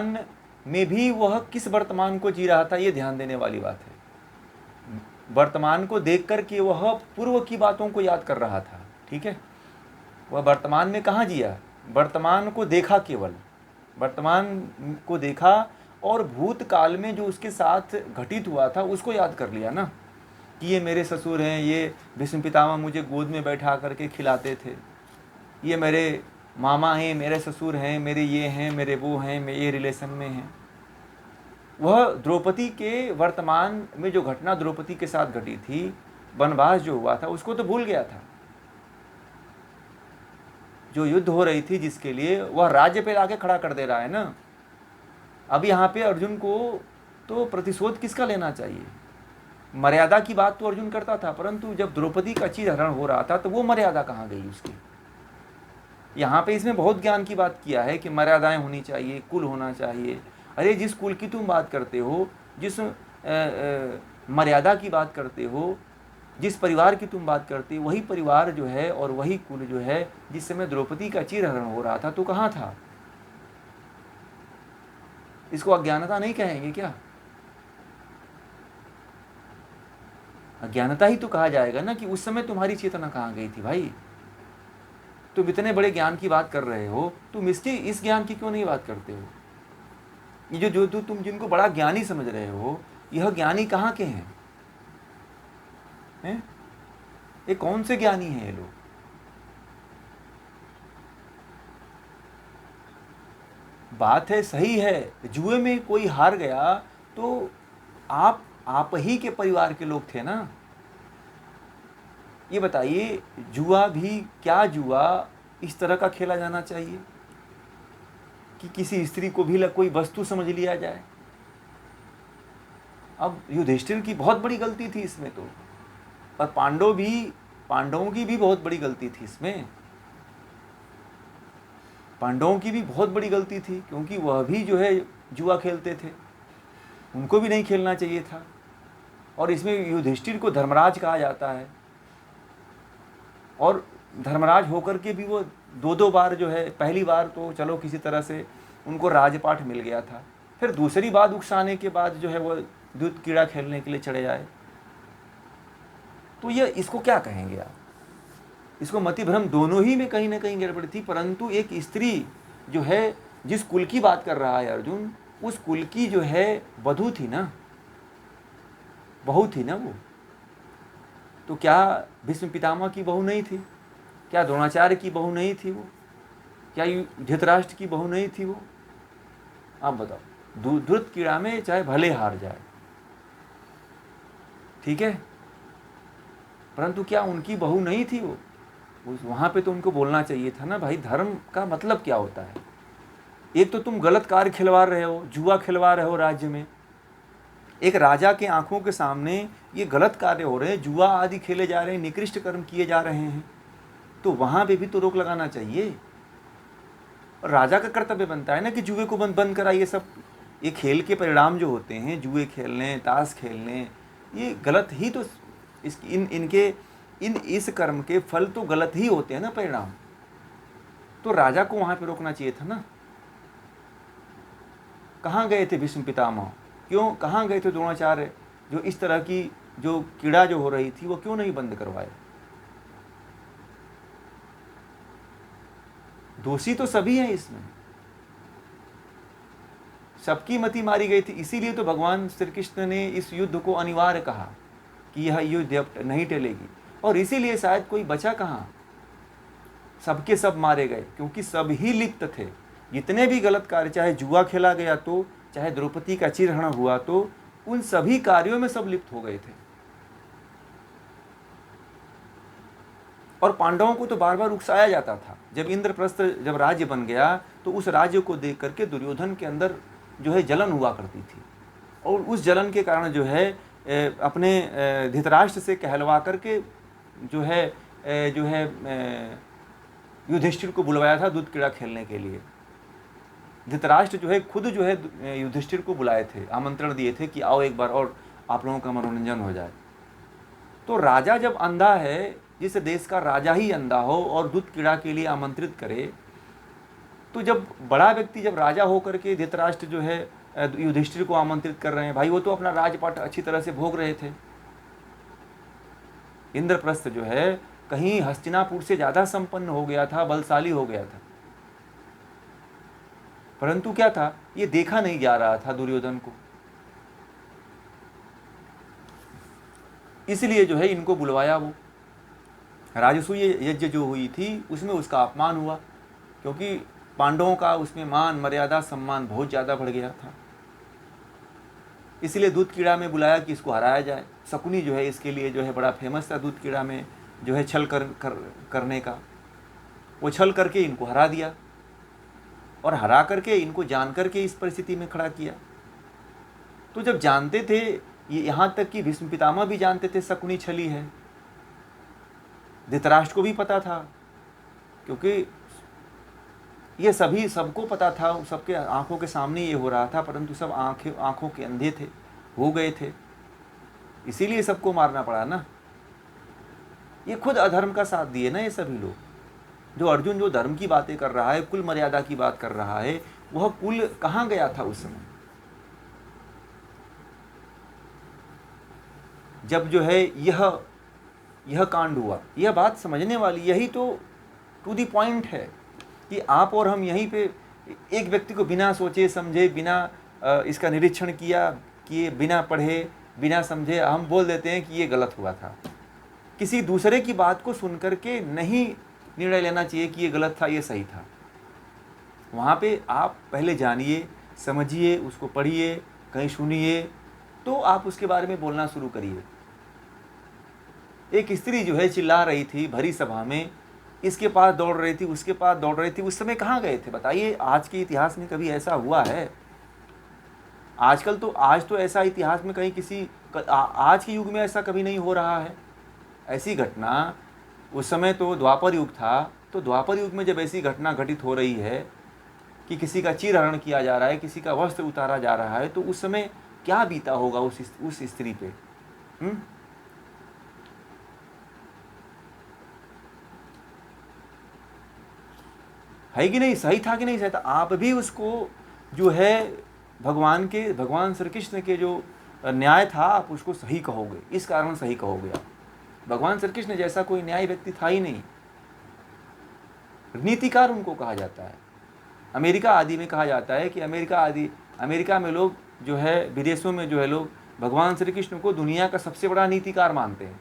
में भी वह किस वर्तमान को जी रहा था, ये ध्यान देने वाली बात है। वर्तमान को देख कर के वह पूर्व की बातों को याद कर रहा था, ठीक है। वह वर्तमान में कहाँ जिया, वर्तमान को देखा, केवल वर्तमान को देखा और भूतकाल में जो उसके साथ घटित हुआ था उसको याद कर लिया ना, कि ये मेरे ससुर हैं, ये भीष्म पितामह मुझे गोद में बैठा करके खिलाते थे, ये मेरे मामा हैं, मेरे ससुर हैं, मेरे ये हैं, मेरे वो हैं, मैं ये रिलेशन में हैं। वह द्रौपदी के वर्तमान में जो घटना द्रौपदी के साथ घटी थी, वनवास जो हुआ था, उसको तो भूल गया था। जो युद्ध हो रही थी जिसके लिए, वह राज्य पे लाके खड़ा कर दे रहा है ना। अब यहाँ पे अर्जुन को तो प्रतिशोध किसका लेना चाहिए। मर्यादा की बात तो अर्जुन करता था, परंतु जब द्रौपदी का चीरहरण हो रहा था तो वो मर्यादा कहाँ गई उसकी। यहाँ पे इसमें बहुत ज्ञान की बात किया है कि मर्यादाएं होनी चाहिए, कुल होना चाहिए। अरे जिस कुल की तुम बात करते हो, जिस मर्यादा की बात करते हो, जिस परिवार की तुम बात करते हो, वही परिवार जो है और वही कुल जो है जिस समय द्रौपदी का चीरहरण हो रहा था तो कहाँ था। इसको अज्ञानता नहीं कहेंगे क्या। अज्ञानता ही तो कहा जाएगा ना, कि उस समय तुम्हारी चेतना कहाँ गई थी भाई। तुम इतने बड़े ज्ञान की बात कर रहे हो, तुम इस ज्ञान की क्यों नहीं बात करते हो। ये जो तुम जिनको बड़ा ज्ञानी समझ रहे हो, यह ज्ञानी कहाँ के हैं? ये कौन से ज्ञानी हैं ये लोग? बात है, सही है, जुए में कोई हार गया तो आप ही के परिवार के लोग थे ना। ये बताइए, जुआ भी क्या जुआ इस तरह का खेला जाना चाहिए कि किसी स्त्री को भी कोई वस्तु समझ लिया जाए। अब युधिष्ठिर की बहुत बड़ी गलती थी इसमें तो, और पांडवों की भी बहुत बड़ी गलती थी इसमें। पांडवों की भी बहुत बड़ी गलती थी, क्योंकि वह भी जो है जुआ खेलते थे, उनको भी नहीं खेलना चाहिए था। और इसमें युधिष्ठिर को धर्मराज कहा जाता है, और धर्मराज होकर के भी वो दो बार जो है, पहली बार तो चलो किसी तरह से उनको राजपाठ मिल गया था, फिर दूसरी बार उकसाने के बाद जो है वो दूध कीड़ा खेलने के लिए चढ़े आए। तो ये इसको क्या कहेंगे आप? इसको मति भ्रम दोनों ही में कहीं ना कहीं गड़बड़ थी। परंतु एक स्त्री जो है, जिस कुल की बात कर रहा है अर्जुन, उस कुल की जो है वधू थी ना, बहू थी ना वो। तो क्या भीष्म पितामह की बहू नहीं थी? क्या द्रोणाचार्य की बहू नहीं थी वो? क्या धृतराष्ट्र की बहू नहीं थी वो? आप बताओ। दूध कीड़ा में चाहे भले हार जाए, ठीक है, परंतु क्या उनकी बहू नहीं थी वो? वहां पे तो उनको बोलना चाहिए था ना, भाई धर्म का मतलब क्या होता है। एक तो तुम गलत कार्य खिलवा रहे हो, जुआ खिलवा रहे हो राज्य में, एक राजा के आंखों के सामने ये गलत कार्य हो रहे हैं, जुआ आदि खेले जा रहे हैं, निकृष्ट कर्म किए जा रहे हैं, तो वहां पे भी तो रोक लगाना चाहिए। और राजा का कर्तव्य बनता है ना कि जुए को बंद कराइए सब। ये खेल के परिणाम जो होते हैं, जुए खेलने, ताश खेलने, ये गलत ही तो इस कर्म के फल तो गलत ही होते हैं ना, परिणाम। तो राजा को वहां पे रोकना चाहिए था ना। कहाँ गए थे भीष्म पितामह, क्यों कहाँ गए थे द्रोणाचार्य, जो इस तरह की जो कीड़ा जो हो रही थी वो क्यों नहीं बंद करवाए? दोषी तो सभी हैं इसमें, सबकी मति मारी गई थी। इसीलिए तो भगवान श्री कृष्ण ने इस युद्ध को अनिवार्य कहा कि यह युद्ध अब नहीं टलेगी, और इसीलिए शायद कोई बचा कहाँ, सबके सब मारे गए, क्योंकि सब ही लिप्त थे। जितने भी गलत कार्य, चाहे जुआ खेला गया तो, चाहे द्रौपदी का चीरहरण हुआ तो, उन सभी कार्यों में सब लिप्त हो गए थे। और पांडवों को तो बार बार उकसाया जाता था। जब इंद्रप्रस्थ जब राज्य बन गया तो उस राज्य को देख करके दुर्योधन के अंदर जो है जलन हुआ करती थी, और उस जलन के कारण जो है अपने धृतराष्ट्र से कहलवा करके जो है युधिष्ठिर को बुलवाया था दूध कीड़ा खेलने के लिए। धृतराष्ट्र जो है खुद जो है युधिष्ठिर को बुलाए थे, आमंत्रण दिए थे कि आओ एक बार और आप लोगों का मनोरंजन हो जाए। तो राजा जब अंधा है, जिस देश का राजा ही अंधा हो और दूध कीड़ा के लिए आमंत्रित करे, तो जब बड़ा व्यक्ति जब राजा होकर के धृतराष्ट्र जो है युधिष्ठिर को आमंत्रित कर रहे हैं, भाई वो तो अपना राजपाट अच्छी तरह से भोग रहे थे। इंद्रप्रस्थ जो है कहीं हस्तिनापुर से ज्यादा संपन्न हो गया था, बलशाली हो गया था, परंतु क्या था, ये देखा नहीं जा रहा था दुर्योधन को। इसलिए जो है इनको बुलवाया। वो राजसूय यज्ञ जो हुई थी उसमें उसका अपमान हुआ, क्योंकि पांडवों का उसमें मान मर्यादा सम्मान बहुत ज़्यादा बढ़ गया था। इसलिए दूध कीड़ा में बुलाया कि इसको हराया जाए। शकुनी जो है इसके लिए जो है बड़ा फेमस था, दूध कीड़ा में जो है छल करने का। वो छल करके इनको हरा दिया और हरा करके इनको जान करके इस परिस्थिति में खड़ा किया। तो जब जानते थे, ये यहाँ तक कि भीष्म पितामह भी जानते थे शकुनी छली है, धृतराष्ट्र को भी पता था, क्योंकि ये सभी सबको पता था, सबके आंखों के सामने ये हो रहा था, परंतु सब आंखों के अंधे थे, हो गए थे, इसीलिए सबको मारना पड़ा ना। ये खुद अधर्म का साथ दिए ना ये सभी लोग। जो अर्जुन जो धर्म की बातें कर रहा है, कुल मर्यादा की बात कर रहा है, वह कुल कहाँ गया था उस समय जब जो है यह कांड हुआ। यह बात समझने वाली, यही तो टू दी पॉइंट है कि आप और हम यहीं पे एक व्यक्ति को बिना सोचे समझे, बिना इसका निरीक्षण किए, बिना पढ़े, बिना समझे हम बोल देते हैं कि ये गलत हुआ था। किसी दूसरे की बात को सुन करके नहीं निर्णय लेना चाहिए कि ये गलत था, ये सही था। वहाँ पे आप पहले जानिए, समझिए, उसको पढ़िए, कहीं सुनिए, तो आप उसके बारे में बोलना शुरू करिए। एक स्त्री जो है चिल्ला रही थी भरी सभा में, इसके पास दौड़ रही थी, उसके पास दौड़ रही थी, उस समय कहाँ गए थे बताइए? आज के इतिहास में कभी ऐसा हुआ है? आज तो ऐसा इतिहास में कहीं आज के युग में ऐसा कभी नहीं हो रहा है। ऐसी घटना उस समय तो द्वापर युग था, तो द्वापर युग में जब ऐसी घटना घटित हो रही है कि किसी का चीरहरण किया जा रहा है, किसी का वस्त्र उतारा जा रहा है, तो उस समय क्या बीता होगा उस स्त्री पे? है कि नहीं? सही था कि नहीं सही था? आप भी उसको जो है भगवान श्री कृष्ण के जो न्याय था, आप उसको सही कहोगे, इस कारण सही कहोगे आप। भगवान श्री कृष्ण जैसा कोई न्याय व्यक्ति था ही नहीं। नीतिकार उनको कहा जाता है। अमेरिका आदि में कहा जाता है कि अमेरिका में लोग जो है, विदेशों में जो है लोग भगवान श्री कृष्ण को दुनिया का सबसे बड़ा नीतिकार मानते हैं।